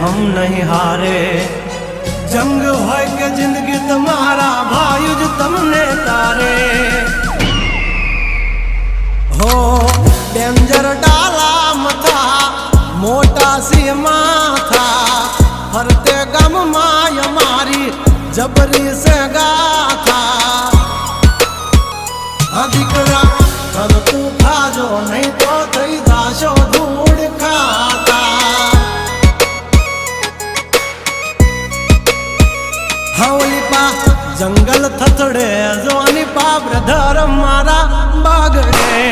हम नहीं हारे जंग होय के जिंदगी तुम्हारा भाई ज तमने तारे हो डेंजर डाला मथा मोटा सी माथा फरते गम माय मारी जबरी से गाथा अधिकरा कल तू खाजो नहीं तो थई दाशो धूड़ खाता हवली पा जंगल थथड़े जोनी पा ब्रदर मारा बागड़े